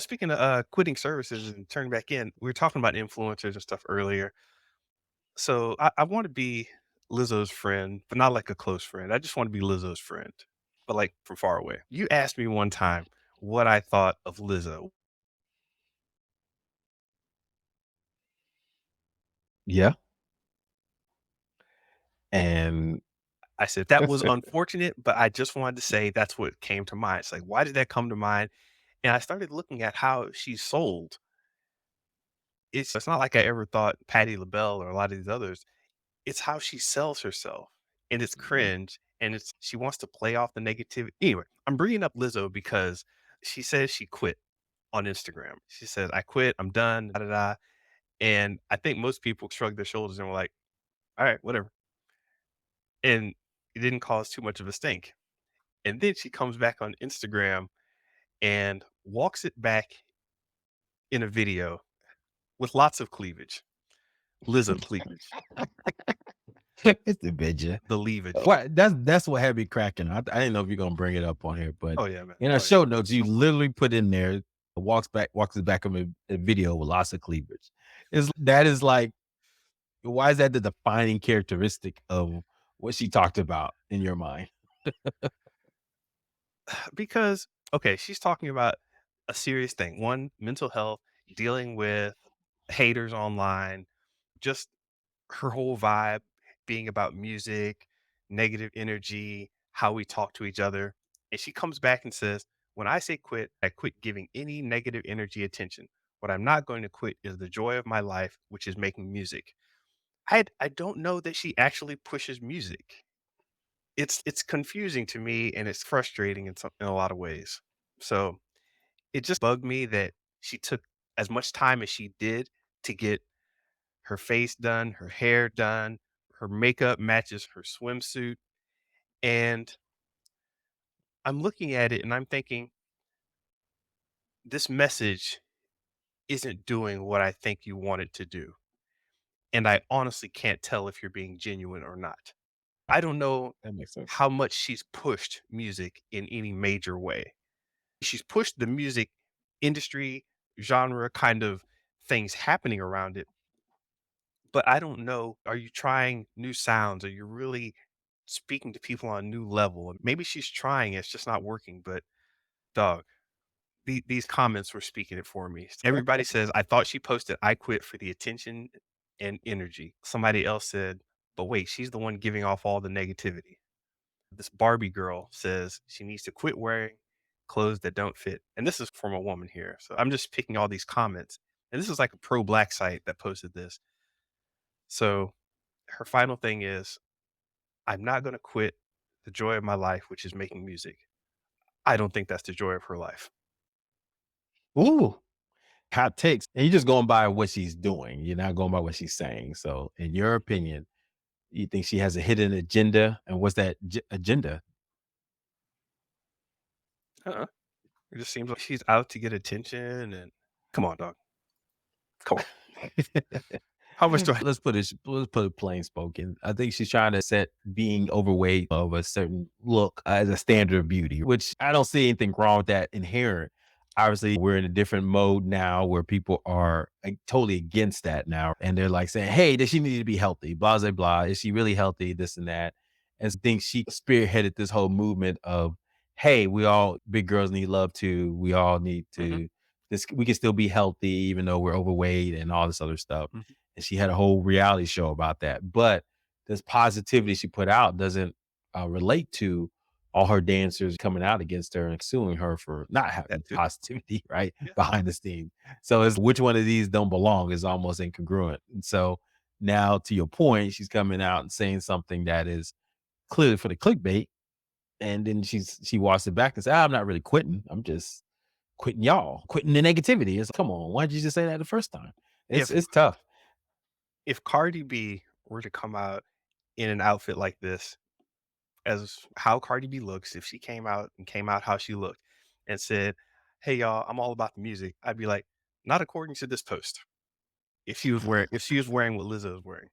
Speaking of quitting services and turning back in, we were talking about influencers and stuff earlier. So I want to be Lizzo's friend, but not like a close friend. I just want to be Lizzo's friend, but like from far away. You asked me one time what I thought of Lizzo. Yeah, and I said that was unfortunate, but I just wanted to say that's what came to mind. It's like, why did that come to mind? And I started looking at how she's sold. It's not like I ever thought Patti LaBelle or a lot of these others. It's how she sells herself, and it's Mhm. cringe, and it's she wants to play off the negativity. Anyway, I'm bringing up Lizzo because she says she quit on Instagram. She says, "I quit. I'm done." Da, da, da. And I think most people shrugged their shoulders and were like, "All right, whatever." And it didn't cause too much of a stink. And then she comes back on Instagram and walks it back in a video with lots of cleavage. Lizzo cleavage, It's the Benja. the leavage. What that's what had me cracking. I didn't know if you're gonna bring it up on here, but Oh yeah, man. in our Oh yeah. show notes, you literally put in there walks it back of a video with lots of cleavage. Is that is like why is that the defining characteristic of what she talked about in your mind? Because, okay, she's talking about a serious thing. One, mental health, dealing with haters online, just her whole vibe being about music, negative energy, how we talk to each other. And she comes back and says, when I say quit, I quit giving any negative energy attention. What I'm not going to quit is the joy of my life, which is making music. I don't know that she actually pushes music. It's confusing to me and it's frustrating in a lot of ways. So it just bugged me that she took as much time as she did to get her face done, her hair done, her makeup matches her swimsuit, and I'm looking at it and I'm thinking, "This message isn't doing what I think you want it to do." And I honestly can't tell if you're being genuine or not. I don't know That makes sense. how much she's pushed music in any major way. She's pushed the music industry, genre kind of things happening around it, but I don't know, are you trying new sounds? Are you really speaking to people on a new level? Maybe she's trying, it's just not working, but dog, these comments were speaking it for me. Everybody says, "I thought she posted, 'I quit' for the attention and energy." Somebody else said, "But wait, she's the one giving off all the negativity." This Barbie girl says she needs to quit wearing clothes that don't fit. And this is from a woman here. So I'm just picking all these comments. And this is like a pro black site that posted this. So her final thing is, I'm not going to quit the joy of my life, which is making music. I don't think that's the joy of her life. Ooh, hot takes. And you're just going by what she's doing. You're not going by what she's saying. So, in your opinion, you think she has a hidden agenda? And what's that agenda? Uh-uh. It just seems like she's out to get attention. And come on, dog. Come on. How much do I? Let's put it plain spoken. I think she's trying to set being overweight of a certain look as a standard of beauty, which I don't see anything wrong with that inherent. Obviously, we're in a different mode now where people are like, totally against that now. And they're like saying, hey, does she need to be healthy? Blah, blah, blah. Is she really healthy? This and that. And I think she spearheaded this whole movement of, hey, we all, big girls need love too. We all need Mhm, to, this, we can still be healthy even though we're overweight and all this other stuff, mhm. and she had a whole reality show about that. But this positivity she put out doesn't relate to all her dancers coming out against her and suing her for not having That too. positivity right Yeah. behind the scene. So it's which one of these don't belong is almost incongruent. And so now, to your point, she's coming out and saying something that is clearly for the clickbait, and then she walks it back and says, "I'm not really quitting. I'm just quitting y'all, quitting the negativity." It's come on, why did you just say that the first time? It's If it's tough. if Cardi B were to come out in an outfit like this, as how Cardi B looks, if she came out how she looked and said, "Hey y'all, I'm all about the music," I'd be like, "Not according to this post." If she was wearing what Lizzo is wearing.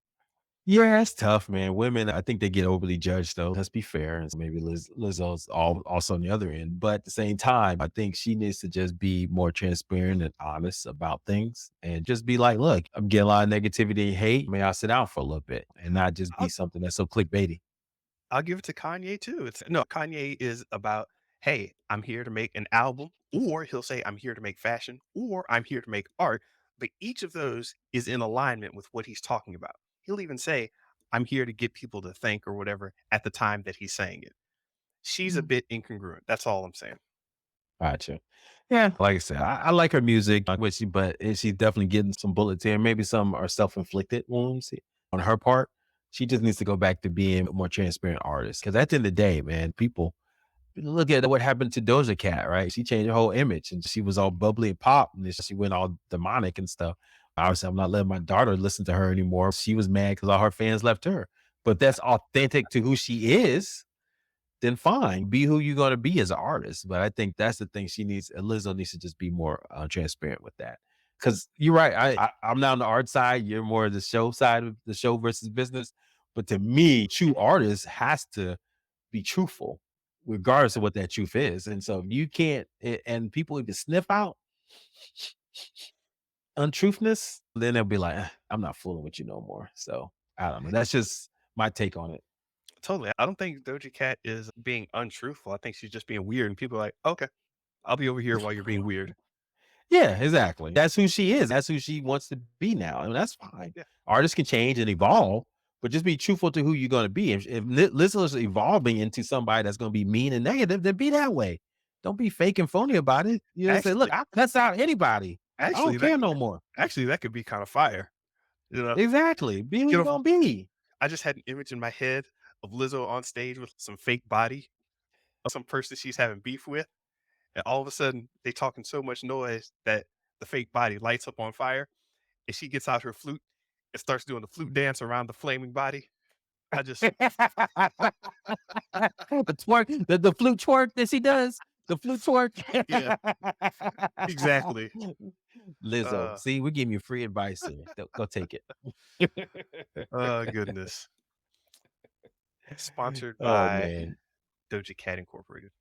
Yeah, it's tough, man. Women, I think they get overly judged, though. Let's be fair. And so maybe Lizzo's also on the other end. But at the same time, I think she needs to just be more transparent and honest about things and just be like, look, I'm getting a lot of negativity and hate. May I sit down for a little bit and not just be I'll something that's so clickbaity. I'll give it to Kanye too. It's no, Kanye is about, "Hey, I'm here to make an album," or he'll say, "I'm here to make fashion," or "I'm here to make art." But each of those is in alignment with what he's talking about. He'll even say, "I'm here to get people to think," or whatever at the time that he's saying it. She's a bit incongruent. That's all I'm saying. Gotcha. Yeah, like I said, I like her music, but she's definitely getting some bullets here. Maybe some are self-inflicted wounds on her part. She just needs to go back to being a more transparent artist. Because at the end of the day, man, people look at what happened to Doja Cat, right? She changed her whole image, and she was all bubbly and pop, and then she went all demonic and stuff. Obviously, I'm not letting my daughter listen to her anymore. She was mad because all her fans left her. But that's authentic to who she is, then fine, be who you're gonna be as an artist. But I think that's the thing she needs. Lizzo needs to just be more transparent with that. Because you're right, I'm not on the art side. You're more the show side of the show versus business. But to me, true artist has to be truthful, regardless of what that truth is. And so if you can't, and people even sniff out untruthness, then they'll be like, I'm not fooling with you no more. So I don't know. That's just my take on it. Totally. I don't think Doja Cat is being untruthful. I think she's just being weird, and people are like, "Okay, I'll be over here while you're being weird." Yeah, exactly. That's who she is. That's who she wants to be now, and that's fine. Yeah, Artists can change and evolve, but just be truthful to who you're gonna be. If Lizzo is evolving into somebody that's gonna be mean and negative, then be that way. Don't be fake and phony about it. You know, say, "Look, actually, I cuss out anybody. I don't actually, that care no more." that could be kind of fire. You know, Exactly. Be who you you know, gonna be. I just had an image in my head of Lizzo on stage with some fake body of some person she's having beef with, and all of a sudden they talking so much noise that the fake body lights up on fire, and she gets out her flute and starts doing the flute dance around the flaming body. I just The twerk, the flute twerk that she does, the flute twerk. yeah, exactly. Lizzo, Uh, see, we're giving you free advice here. Go take it. oh goodness. Sponsored Oh by man. Doja Cat Incorporated.